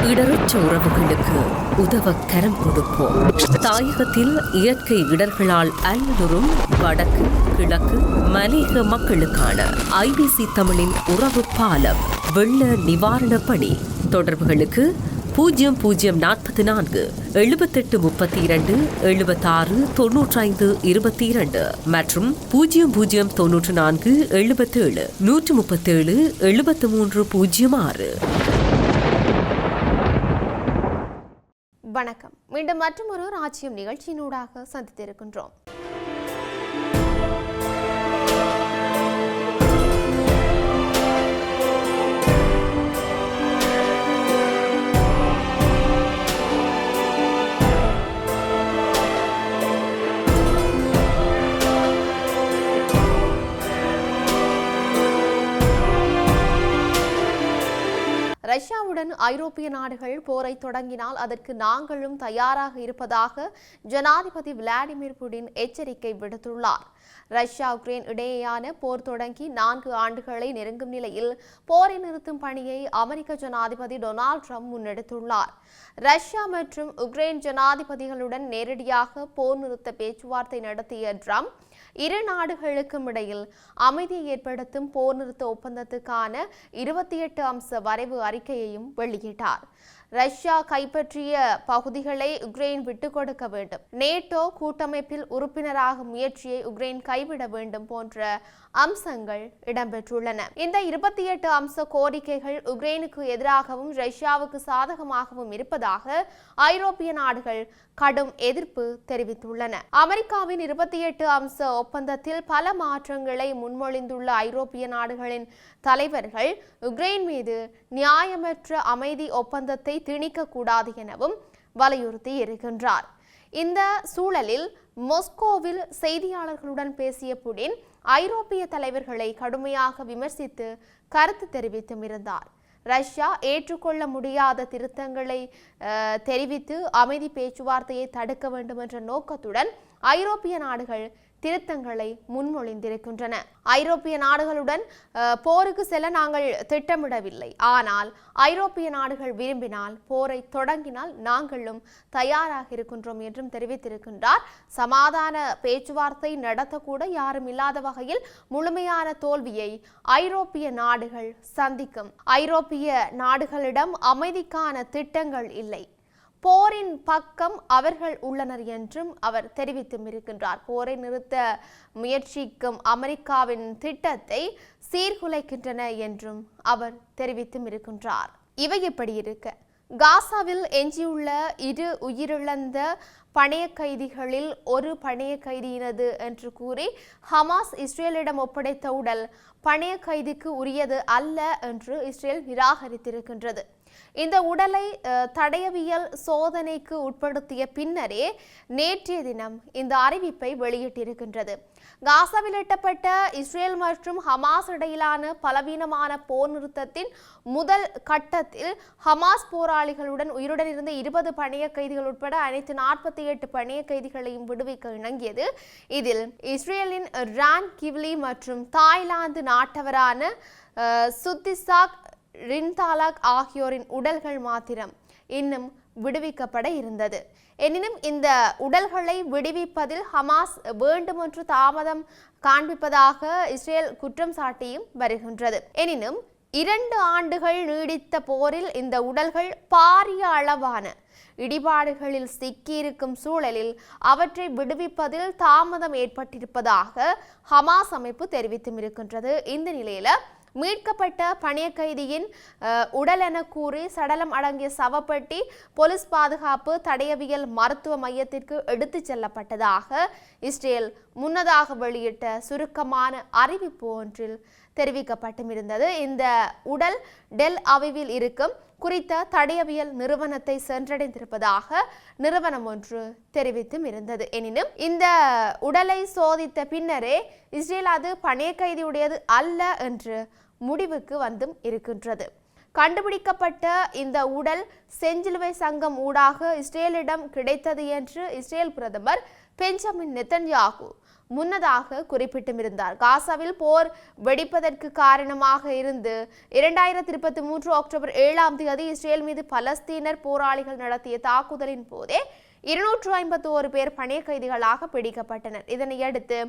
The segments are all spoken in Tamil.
இடரற்ற உறவுகளுக்கு உதவ கரம் கொடுப்போம். தாயகத்தில் இயற்கை இடர்களால் அல்லலுறும் வடக்கு கிழக்கு மலையக மக்களுக்கான IBC தமிழின் உறவு பாலம் வெள்ள நிவாரண பணி. தொடர்புகளுக்கு 0044 7832 76 95 22 மற்றும் 0094 77 137 7306. வணக்கம். மீண்டும் மற்றொரு ராஜ்யம் நிகழ்ச்சியினூடாக சந்தித்திருக்கின்றோம். ரஷ்யாவுடன் ஐரோப்பிய நாடுகள் போரை தொடங்கினால் அதற்கு நாங்களும் தயாராக இருப்பதாக ஜனாதிபதி விளாடிமிர் புடின் எச்சரிக்கை விடுத்துள்ளார். ரஷ்யா உக்ரைன் இடையேயான போர் தொடங்கி 4 ஆண்டுகளை நெருங்கும் நிலையில் போரை நிறுத்தும் பணியை அமெரிக்க ஜனாதிபதி டொனால்ட் ட்ரம்ப் முன்னெடுத்துள்ளார். ரஷ்யா மற்றும் உக்ரைன் ஜனாதிபதிகளுடன் நேரடியாக போர் நிறுத்த பேச்சுவார்த்தை நடத்திய ட்ரம்ப் இரு நாடுகளுக்கும் இடையில் அமைதியை ஏற்படுத்தும் போர் நிறுத்த ஒப்பந்தத்துக்கான 28 அம்ச வரைவு அறிக்கையையும் வெளியிட்டார். ரஷ்யா கைப்பற்றிய பகுதிகளை உக்ரைன் விட்டுக் கொடுக்க வேண்டும், நேட்டோ கூட்டமைப்பில் உறுப்பினராக முயற்சியை உக்ரைன் கைவிட வேண்டும் போன்ற அம்சங்கள் இடம்பெற்றுள்ளன. இந்த 28 அம்ச கோரிக்கைகள் உக்ரைனுக்கு எதிராகவும் ரஷ்யாவுக்கு சாதகமாகவும் இருப்பதாக ஐரோப்பிய நாடுகள் கடும் எதிர்ப்பு தெரிவித்துள்ளன. அமெரிக்காவின் 28 அம்ச ஒப்பந்தத்தில் பல மாற்றங்களை முன்மொழிந்துள்ள ஐரோப்பிய நாடுகளின் தலைவர்கள் உக்ரைன் மீது நியாயமற்ற அமைதி ஒப்பந்தத்தை திணிக்கக்கூடாது எனவும் வலியுறுத்தி இருக்கின்றார். இந்த சூழலில் மாஸ்கோவில் செய்தியாளர்களுடன் பேசிய புடின் ஐரோப்பிய தலைவர்களை கடுமையாக விமர்சித்து கருத்து தெரிவித்தும் இருந்தார். ரஷ்யா ஏற்றுக்கொள்ள முடியாத திருத்தங்களை தெரிவித்து அமைதி பேச்சுவார்த்தையை தடுக்க வேண்டும் என்ற நோக்கத்துடன் ஐரோப்பிய நாடுகள் திருத்தங்களை முன்மொழிந்திருக்கின்றன. ஐரோப்பிய நாடுகளுடன் போருக்கு செல்ல நாங்கள் திட்டமிடவில்லை, ஆனால் ஐரோப்பிய நாடுகள் விரும்பினால் போரை தொடங்கினால் நாங்களும் தயாராக இருக்கின்றோம் என்றும் தெரிவித்திருக்கின்றார். சமாதான பேச்சுவார்த்தை நடத்தக்கூட யாரும் இல்லாத வகையில் முழுமையான தோல்வியை ஐரோப்பிய நாடுகள் சந்திக்கும். ஐரோப்பிய நாடுகளிடம் அமைதிக்கான திட்டங்கள் இல்லை, போரின் பக்கம் அவர்கள் உள்ளனர் என்றும் அவர் தெரிவித்தும் இருக்கின்றார். போரை நிறுத்த முயற்சிக்கும் அமெரிக்காவின் திட்டத்தை சீர்குலைக்கின்றன என்றும் அவர் தெரிவித்தும் இருக்கின்றார். இவை எப்படி இருக்க, காசாவில் எஞ்சியுள்ள 2 உயிரிழந்த பணைய கைதிகளில் ஒரு பணைய கைதியினது என்று கூறி ஹமாஸ் இஸ்ரேலிடம் ஒப்படைத்த உடல் பணைய கைதிக்கு உரியது அல்ல என்று இஸ்ரேல் நிராகரித்திருக்கின்றது. இந்த உடலை தடயவியல் சோதனைக்கு உட்படுத்திய பின்னரே நேற்றைய தினம் இந்த அறிவிப்பை வெளியிட்டிருக்கின்றது. காசாவில் எட்டப்பட்ட இஸ்ரேல் மற்றும் ஹமாஸ் இடையிலான பலவீனமான போர் நிறுத்தத்தின் முதல் கட்டத்தில் ஹமாஸ் போராளிகளுடன் உயிருடன் இருந்த 20 பணைய கைதிகள் உட்பட அனைத்து 48 பணைய கைதிகளையும் விடுவிக்க இணங்கியது. இதில் இஸ்ரேலின் ரான் கிவ்லி மற்றும் தாய்லாந்து நாட்டவரான சுத்திசாக் ரின்தாலாக் ஆகியோரின் உடல்கள் மாத்திரம் இன்னும் விடுவிக்கப்பட இருந்தது. எனினும் இந்த உடல்களை விடுவிப்பதில் ஹமாஸ் வேண்டுமென்று தாமதம் காண்பிப்பதாக இஸ்ரேல் குற்றம் சாட்டியும் வருகின்றது. எனினும் 2 ஆண்டுகள் நீடித்த போரில் இந்த உடல்கள் பாரிய அளவான இடிபாடுகளில் சிக்கியிருக்கும் சூழலில் அவற்றை விடுவிப்பதில் தாமதம் ஏற்பட்டிருப்பதாக ஹமாஸ் அமைப்பு தெரிவித்தும் இருக்கின்றது. இந்த நிலையில மீட்கப்பட்ட பணைய கைதியின் உடல் என கூறி சடலம் அடங்கிய சவப்பெட்டி போலீஸ் பாதுகாப்பு தடயவியல் மருத்துவ மையத்திற்கு எடுத்துச் செல்லப்பட்டதாக இஸ்ரேல் முன்னதாக வெளியிட்ட சுருக்கமான அறிவிப்பு ஒன்றில் தெரிவிக்கப்பட்டும் இருந்தது. இந்த உடல் டெல் அவிவில் இருக்கும் குறித்த தடயவியல் நிறுவனத்தை சென்றடைந்திருப்பதாக நிறுவனம் ஒன்று தெரிவித்தும் இருந்தது. எனினும் இந்த உடலை சோதித்த பின்னரே இஸ்ரேல் அது பணைய கைதியுடையது அல்ல என்று முடிவுக்கு வந்தும் இருக்கின்றது. கண்டுபிடிக்கப்பட்ட இந்த உடல் செஞ்சிலுவை சங்கம் ஊடாக இஸ்ரேலிடம் கிடைத்தது என்று இஸ்ரேல் பிரதமர் பெஞ்சமின் நெத்தன்யாகு முன்னதாக குறிப்பிட்டிருந்தார். காசாவில் போர் வெடிப்பதற்கு காரணமாக இருந்து 2023 அக்டோபர் 7ஆம் தேதி இஸ்ரேல் மீது பலஸ்தீனர் போராளிகள் நடத்திய தாக்குதலின் போதே 251 பேர் பணைய கைதிகளாக பிடிக்கப்பட்டனர். இதனையடுத்து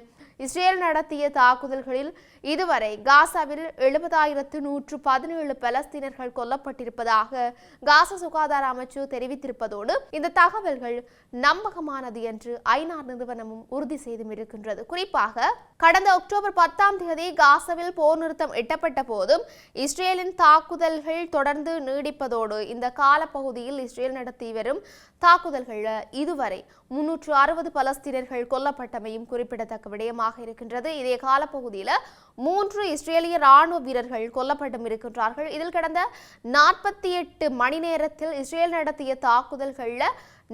இஸ்ரேல் நடத்திய தாக்குதல்களில் இதுவரை காசாவில் 70,117 பலஸ்தீனர்கள் கொல்லப்பட்டிருப்பதாக காசா சுகாதார அமைச்சு தெரிவித்திருப்பதோடு இந்த தகவல்கள் நம்பகமானது என்று ஐநா நிறுவனமும் உறுதி செய்தும் இருக்கின்றது. குறிப்பாக கடந்த அக்டோபர் 10ஆம் தேதி காசாவில் போர் நிறுத்தம் எட்டப்பட்ட போதும் இஸ்ரேலின் தாக்குதல்கள் தொடர்ந்து நீடிப்பதோடு இந்த காலப்பகுதியில் இஸ்ரேல் நடத்தி வரும் தாக்குதல்கள் இதுவரை 360 பலஸ்தீனர்கள் கொல்லப்பட்டமையும் குறிப்பிடத்தக்க விடயமாக இருக்கின்றது. இதே காலப்பகுதியில் 3 இஸ்ரேலிய ராணுவ வீரர்கள் கொல்லப்பட்டும் இருக்கின்றார்கள். இதில் கடந்த 48 மணி நேரத்தில் இஸ்ரேல் நடத்திய தாக்குதல்களில்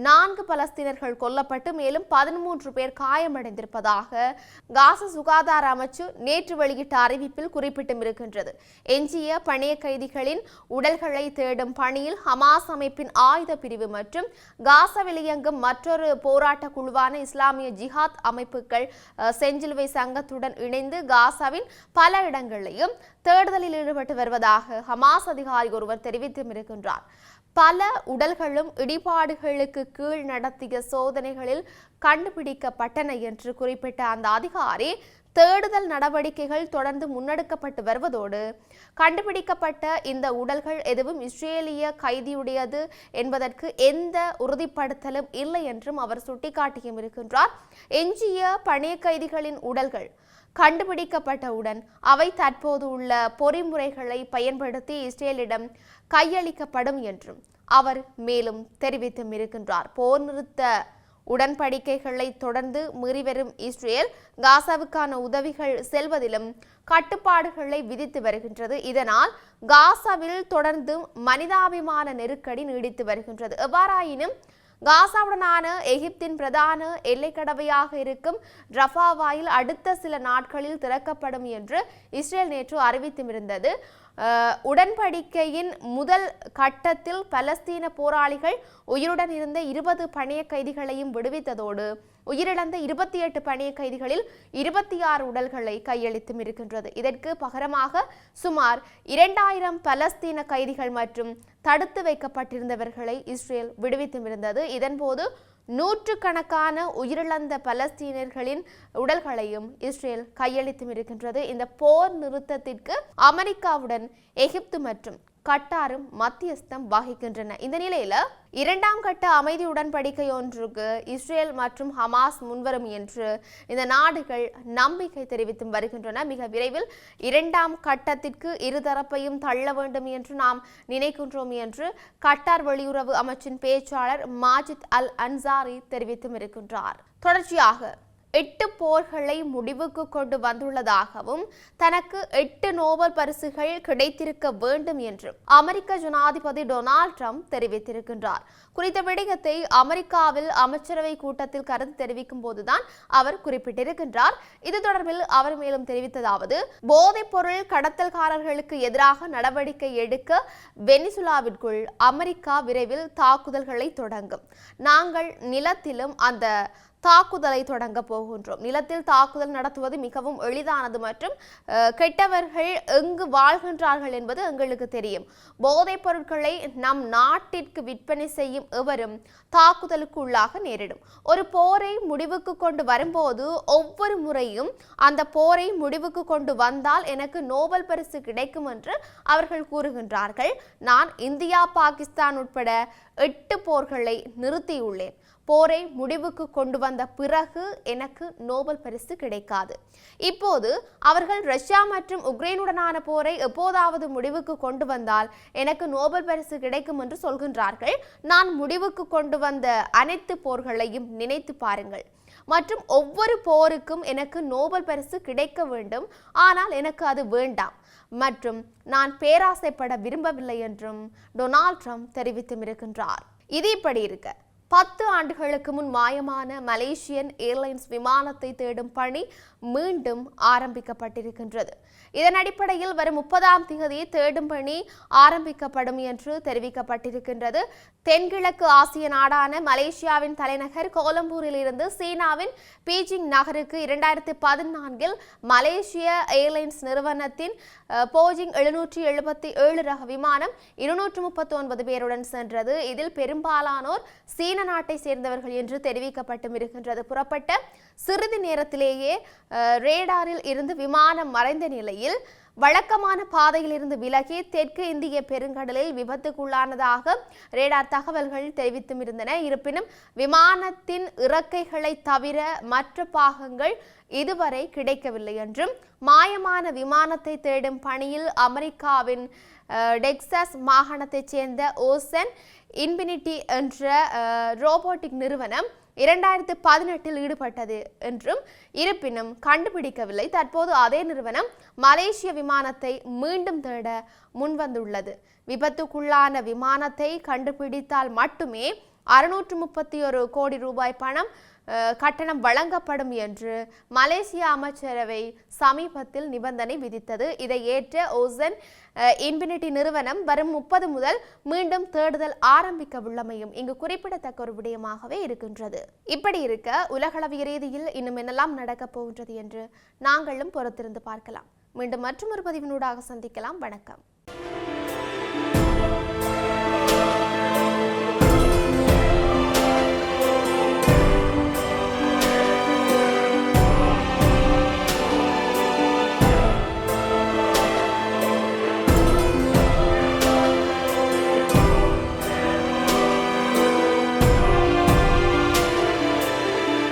4 பலஸ்தீனர்கள் கொல்லப்பட்டு மேலும் 13 பேர் காயமடைந்திருப்பதாக காசா சுகாதார அமைச்சு நேற்று வெளியிட்ட அறிவிப்பில் குறிப்பிட்டும் இருக்கின்றது. எஞ்சிய பணைய கைதிகளின் உடல்களை தேடும் பணியில் ஹமாஸ் அமைப்பின் ஆயுத பிரிவு மற்றும் காசாவில் இயங்கும் மற்றொரு போராட்ட குழுவான இஸ்லாமிய ஜிஹாத் அமைப்புகள் செஞ்சிலுவை சங்கத்துடன் இணைந்து காசாவின் பல இடங்களிலும் தேடுதலில் ஈடுபட்டு வருவதாக ஹமாஸ் அதிகாரி ஒருவர் தெரிவித்தும் இருக்கின்றார். பல உடல்களும் இடிபாடுகளுக்கு கீழ் நடத்திய சோதனைகளில் கண்டுபிடிக்கப்பட்டன என்று குறிப்பிட்ட அந்த அதிகாரி தேடுதல் நடவடிக்கைகள் தொடர்ந்து முன்னெடுக்கப்பட்டு வருவதோடு கண்டுபிடிக்கப்பட்ட இந்த உடல்கள் எதுவும் இஸ்ரேலிய கைதியுடையது என்பதற்கு எந்த உறுதிப்படுத்தலும் இல்லை என்றும் அவர் சுட்டிக்காட்டியும் இருக்கின்றார். எஞ்சிய பணைய கைதிகளின் உடல்கள் கண்டுபிடிக்கப்பட்டவுடன் அவை தற்போது உள்ள பொறிமுறைகளை பயன்படுத்தி இஸ்ரேலிடம் கையளிக்கப்படும் என்றும் அவர் மேலும் தெரிவித்தும் இருக்கின்றார். போர் நிறுத்த உடன்படிக்கைகளை தொடர்ந்து மீறிவரும் இஸ்ரேல் காசாவுக்கான உதவிகள் செல்வதிலும் கட்டுப்பாடுகளை விதித்து வருகின்றது. இதனால் காசாவில் தொடர்ந்து மனிதாபிமான நெருக்கடி நீடித்து வருகின்றது. எவ்வாறாயினும் காசாவுடனான எகிப்தின் பிரதான எல்லைக்கடவையாக இருக்கும் ரஃபா வாயில் அடுத்த சில நாட்களில் திறக்கப்படும் என்று இஸ்ரேல் நேற்று அறிவித்திருந்தது. உடன்படிக்கையின் முதல் கட்டத்தில் பலஸ்தீன போராளிகள் உயிருடன் இருந்த 20 பணைய கைதிகளையும் விடுவித்ததோடு உயிரிழந்த 28 பணைய கைதிகளில் 26 உடல்களை கையளித்தும் இருக்கின்றது. இதற்கு பகரமாக சுமார் 2000 பலஸ்தீன கைதிகள் மற்றும் தடுத்து வைக்கப்பட்டிருந்தவர்களை இஸ்ரேல் விடுவித்தும் இருந்தது. இதன்போது நூற்றுக்கணக்கான உயிரிழந்த பலஸ்தீனர்களின் உடல்களையும் இஸ்ரேல் கையளித்தும் இருக்கின்றது. இந்த போர் நிறுத்தத்திற்கு அமெரிக்காவுடன் எகிப்து மற்றும் கட்டாரும் மத்தியஸ்தம் வகிக்கின்றன. இந்த நிலையில 2ஆம் கட்ட அமைதி உடன்படிக்கை ஒன்றுக்கு இஸ்ரேல் மற்றும் ஹமாஸ் முன்வரும் என்று இந்த நாடுகள் நம்பிக்கை தெரிவித்து வருகின்றன. மிக விரைவில் 2ஆம் கட்டத்திற்கு இருதரப்பையும் தள்ள வேண்டும் என்று நாம் நினைக்கின்றோம் என்று கட்டார் வெளியுறவு அமைச்சின் பேச்சாளர் மாஜித் அல் அன்சாரி தெரிவித்தும் இருக்கின்றார். தொடர்ச்சியாக 8 போர்களை முடிவுக்கு கொண்டு வந்துள்ளதாகவும் தனக்கு 8 நோபல் பரிசுகள் கிடைத்திருக்க வேண்டும் என்றும் அமெரிக்க ஜனாதிபதி டொனால்ட் ட்ரம்ப் தெரிவித்திருக்கின்றார். குறித்த விடயத்தை அமெரிக்காவில் அமைச்சரவை கூட்டத்தில் கருத்து தெரிவிக்கும் போதுதான் அவர் குறிப்பிட்டிருக்கின்றார். இது தொடர்பில் அவர் மேலும் தெரிவித்ததாவது, போதைப் பொருள் கடத்தல்காரர்களுக்கு எதிராக நடவடிக்கை எடுக்க வெனிசுலாவிற்குள் அமெரிக்கா விரைவில் தாக்குதல்களை தொடங்கும். நாங்கள் நிலத்திலும் அந்த தாக்குதலை தொடங்க போகின்றோம். நிலத்தில் தாக்குதல் நடத்துவது மிகவும் எளிதானது மற்றும் கெட்டவர்கள் எங்கு வாழ்கின்றார்கள் என்பது எங்களுக்கு தெரியும். போதைப் பொருட்களை நம் நாட்டிற்கு விற்பனை செய்யும் எவரும் தாக்குதலுக்கு உள்ளாக நேரிடும். ஒரு போரை முடிவுக்கு கொண்டு வரும்போது ஒவ்வொரு முறையும் அந்த போரை முடிவுக்கு கொண்டு வந்தால் எனக்கு நோபல் பரிசு கிடைக்கும் என்று அவர்கள் கூறுகின்றார்கள். நான் இந்தியா, பாகிஸ்தான் உட்பட 8 போர்களை நிறுத்தியுள்ளேன். போரை முடிவுக்கு கொண்டு வந்த பிறகு எனக்கு நோபல் பரிசு கிடைக்காது. இப்போது அவர்கள் ரஷ்யா மற்றும் உக்ரைனுடனான போரை எப்போதாவது முடிவுக்கு கொண்டு வந்தால் எனக்கு நோபல் பரிசு கிடைக்கும் என்று சொல்கின்றார்கள். நான் முடிவுக்கு கொண்டு வந்த அனைத்து போர்களையும் நினைத்து பாருங்கள் மற்றும் ஒவ்வொரு போருக்கும் எனக்கு நோபல் பரிசு கிடைக்க வேண்டும். ஆனால் எனக்கு அது வேண்டாம் மற்றும் நான் பேராசைப்பட விரும்பவில்லை என்றும் டொனால்ட் ட்ரம்ப் தெரிவித்தும் இருக்கின்றார். இது இப்படி இருக்க 10 ஆண்டுகளுக்கு முன் மாயமான மலேசியன் ஏர்லைன்ஸ் விமானத்தை தேடும் பணி மீண்டும் ஆரம்பிக்கப்பட்டிருக்கின்றது. இதன் அடிப்படையில் வரும் 30ஆம் தேதி தேடும் பணி ஆரம்பிக்கப்படும் என்று தெரிவிக்கப்பட்டிருக்கின்றது. தென்கிழக்கு ஆசிய நாடான மலேசியாவின் தலைநகர் கோலம்பூரில் இருந்து சீனாவின் பீஜிங் நகருக்கு 2014 மலேசிய ஏர்லைன்ஸ் நிறுவனத்தின் போயிங் 777 ரக விமானம் 239 பேருடன் சென்றது. இதில் பெரும்பாலானோர் சீன நாட்டை சேர்ந்தவர்கள் என்று தெரிவிக்கப்பட்டும் இருக்கின்றது. புறப்பட்ட சிறிது நேரத்திலேயே ரேடாரில் இருந்து விமானம் மறைந்த நிலையில் வழக்கமான பாதையில் இருந்து விலகி தெற்கு இந்திய பெருங்கடலில் விபத்துக்குள்ளானதாக ரேடார் தகவல்கள் தெரிவித்தும் இருந்தன. இருப்பினும் விமானத்தின் இறக்கைகளை தவிர மற்ற பாகங்கள் இதுவரை கிடைக்கவில்லை என்றும் மாயமான விமானத்தை தேடும் பணியில் அமெரிக்காவின் டெக்சாஸ் மாகாணத்தைச் சேர்ந்த ஓசன் இன்பினிட்டி என்ற ரோபோட்டிக் நிறுவனம் 2018 ஈடுபட்டது என்றும் இருப்பினும் கண்டுபிடிக்கவில்லை. தற்போது அதே நிறுவனம் மலேசிய விமானத்தை மீண்டும் தேட முன்வந்துள்ளது. விபத்துக்குள்ளான விமானத்தை கண்டுபிடித்தால் மட்டுமே 631 கோடி ரூபாய் பணம் கட்டணம் வழங்கப்படும் என்று மலேசிய அமைச்சரவை சமீபத்தில் நிபந்தனை விதித்தது. இதை ஏற்ற ஓசன் இன்பினிட்டி நிறுவனம் வரும் 30 முதல் மீண்டும் தேடுதல் ஆரம்பிக்க உள்ளமையும் இங்கு குறிப்பிடத்தக்க ஒரு விடயமாகவே இருக்கின்றது. இப்படி இருக்க உலகளவிய ரீதியில் இன்னும் என்னெல்லாம் நடக்கப் போகின்றது என்று நாங்களும் பொறுத்திருந்து பார்க்கலாம். மீண்டும் மற்றொரு பதிவினூடாக சந்திக்கலாம். வணக்கம்.